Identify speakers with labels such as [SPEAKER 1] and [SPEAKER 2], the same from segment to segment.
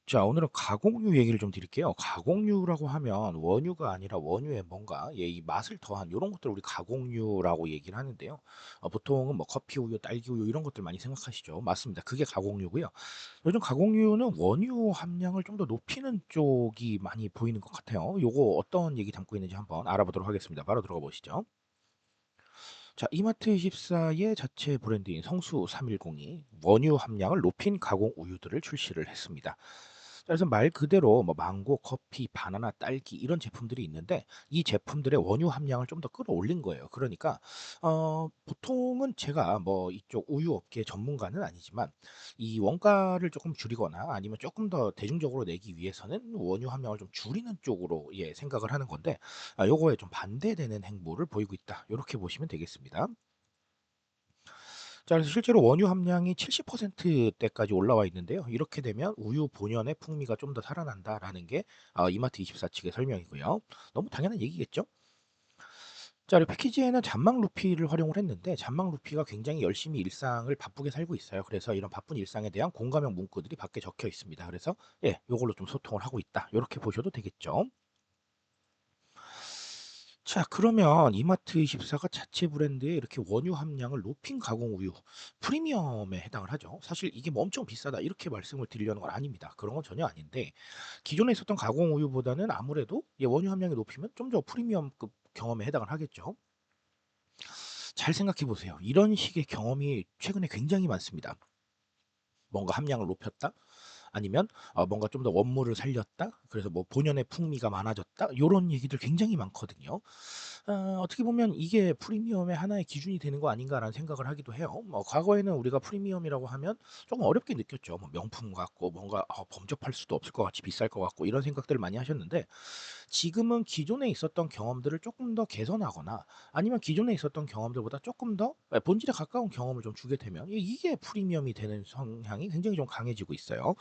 [SPEAKER 1] 자, 오늘은 가공류 얘기를 좀 드릴게요. 가공류라고 하면 원유가 아니라 원유에 뭔가 이 맛을 더한 요런 것들을 우리 가공류라고 얘기를 하는데요. 보통은 뭐 커피 우유, 딸기 우유 이런 것들 많이 생각하시죠? 맞습니다. 그게 가공류고요. 요즘 가공류는 원유 함량을 좀 더 높이는 쪽이 많이 보이는 것 같아요. 요거 어떤 얘기 담고 있는지 한번 알아보도록 하겠습니다. 바로 들어가 보시죠. 자, 이마트24의 자체 브랜드인 성수 310이 원유 함량을 높인 가공 우유들을 출시를 했습니다. 그래서 말 그대로 뭐 망고, 커피, 바나나, 딸기 이런 제품들이 있는데 이 제품들의 원유 함량을 좀 더 끌어올린 거예요. 그러니까 보통은 제가 뭐 이쪽 우유 업계 전문가는 아니지만 이 원가를 조금 줄이거나 아니면 조금 더 대중적으로 내기 위해서는 원유 함량을 좀 줄이는 쪽으로 생각을 하는 건데 요거에 좀 반대되는 행보를 보이고 있다. 요렇게 보시면 되겠습니다. 자, 그래서 실제로 원유 함량이 70%대까지 올라와 있는데요. 이렇게 되면 우유 본연의 풍미가 좀 더 살아난다라는 게 이마트24 측의 설명이고요. 너무 당연한 얘기겠죠? 자, 그리고 패키지에는 잔망 루피를 활용을 했는데 잔망 루피가 굉장히 열심히 일상을 바쁘게 살고 있어요. 그래서 이런 바쁜 일상에 대한 공감형 문구들이 밖에 적혀 있습니다. 그래서 요걸로 좀 소통을 하고 있다. 요렇게 보셔도 되겠죠. 자, 그러면 이마트24가 자체 브랜드에 이렇게 원유 함량을 높인 가공 우유, 프리미엄에 해당을 하죠. 사실 이게 뭐 엄청 비싸다 이렇게 말씀을 드리려는 건 아닙니다. 그런 건 전혀 아닌데 기존에 있었던 가공 우유보다는 아무래도 원유 함량이 높이면 좀 더 프리미엄급 경험에 해당을 하겠죠. 잘 생각해 보세요. 이런 식의 경험이 최근에 굉장히 많습니다. 뭔가 함량을 높였다? 아니면 뭔가 좀 더 원물을 살렸다? 그래서 뭐 본연의 풍미가 많아졌다? 요런 얘기들 굉장히 많거든요. 어떻게 보면 '이게 프리미엄의 하나의 기준이 되는 거 아닌가.'라는 생각을 하기도 해요. 뭐 과거에는 우리가 프리미엄이라고 하면 쪼금 어렵게 느꼈죠. 뭐 명품 같고 뭔가 범접할 수도 없을 것 같이 비쌀 것 같고 이런 생각들을 많이 하셨는데 지금은 기존에 있었던 경험들을 쪼끔 더 개선하거나 아니면 기존에 있었던 경험들보다 쪼끔 더 본질에 가까운 경험을 좀 주게 되면 이게 프리미엄이 되는 성향이 굉장히 좀 강해지고 있어요.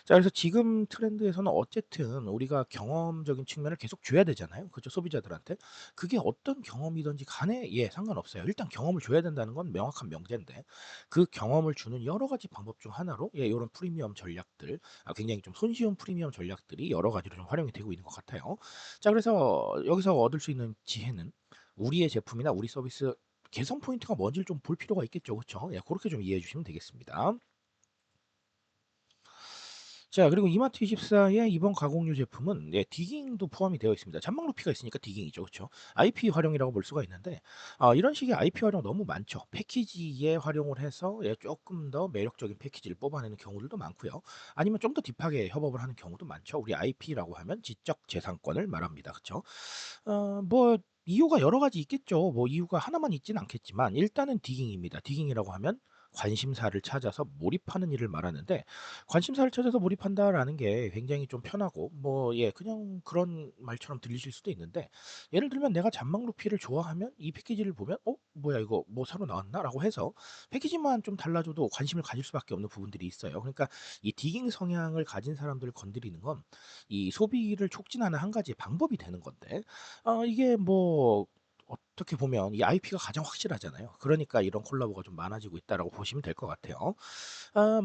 [SPEAKER 1] 자, 그래서 지금 트렌드에서는 어쨌든 우리가 경험적인 측면을 계속 줘야 되잖아요. 그죠? 소비자들한테. 그게 어떤 경험이든지 간에 상관없어요. 일단 경험을 줘야 된다는 건 명확한 명제인데 그 경험을 주는 여러 가지 방법 중 하나로 요런 프리미엄 전략들 굉장히 좀 손쉬운 프리미엄 전략들이 여러 가지로 좀 활용이 되고 있는 것 같아요. 자, 그래서 여기서 얻을 수 있는 지혜는 우리의 제품이나 우리 서비스 개선 포인트가 뭔지를 좀 볼 필요가 있겠죠. 그쵸? 고렇게 좀 이해해 주시면 되겠습니다. 자, 그리고 이마트24의 이번 가공류 제품은 디깅도 포함이 되어 있습니다. 잔망 루피가 있으니까 디깅이죠. 그쵸? IP 활용이라고 볼 수가 있는데 이런 식의 IP 활용 너무 많죠. 패키지에 활용을 해서 쪼끔 더 매력적인 패키지를 뽑아내는 경우들도 많고요. 아니면 좀 더 딥하게 협업을 하는 경우도 많죠. 우리 IP라고 하면 지적 재산권을 말합니다. 그쵸? 뭐 이유가 여러 가지 있겠죠. 뭐 이유가 하나만 있진 않겠지만 일단은 디깅입니다. 디깅이라고 하면 관심사를 찾아서 몰입하는 일을 말하는데 관심사를 찾아서 몰입한다라는 게 굉장히 좀 편하고 뭐 그냥 그런 말처럼 들리실 수도 있는데 예를 들면 내가 잔망 루피를 좋아하면 이 패키지를 보면 '어 뭐야 이거 뭐 새로 나왔나?'라고 해서 패키지만 좀 달라져도 관심을 가질 수밖에 없는 부분들이 있어요. 그러니까 이 디깅 성향을 가진 사람들을 건드리는 건 이 소비를 촉진하는 한 가지의 방법이 되는 건데 이게 뭐 어떻게 보면 이 IP가 가장 확실하잖아요. 그러니까 이런 콜라보가 좀 많아지고 있다라고 보시면 될 것 같아요.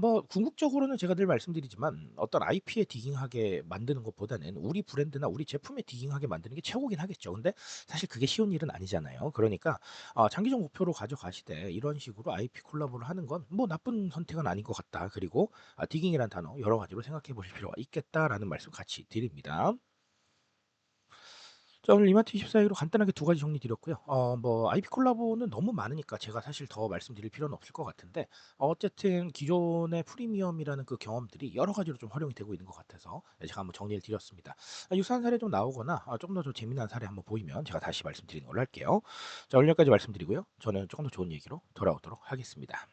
[SPEAKER 1] 뭐 궁극적으로는 제가 늘 말씀드리지만 어떤 IP에 디깅하게 만드는 것보다는 우리 브랜드나 우리 제품에 디깅하게 만드는 게 최고긴 하겠죠. 근데 사실 그게 쉬운 일은 아니잖아요. 그러니까 장기적 목표로 가져가시되 이런 식으로 IP 콜라보를 하는 건 뭐 나쁜 선택은 아닌 것 같다. 그리고 디깅이란 단어 여러 가지로 생각해 보실 필요가 있겠다라는 말씀 같이 드립니다. 자, 오늘 이마트24로 간단하게 두 가지 정리 드렸고요. 뭐 IP 콜라보는 너무 많으니까 제가 사실 더 말씀드릴 필요는 없을 것 같은데 어쨌든 기존의 프리미엄이라는 그 경험들이 여러 가지로 좀 활용이 되고 있는 것 같아서 제가 한번 정리를 드렸습니다. 유사한 사례 좀 나오거나 좀 더 좀 재미난 사례 한번 보이면 제가 다시 말씀드리는 걸로 할게요. 자, 오늘 여기까지 말씀드리고요. 저는 조금 더 좋은 얘기로 돌아오도록 하겠습니다.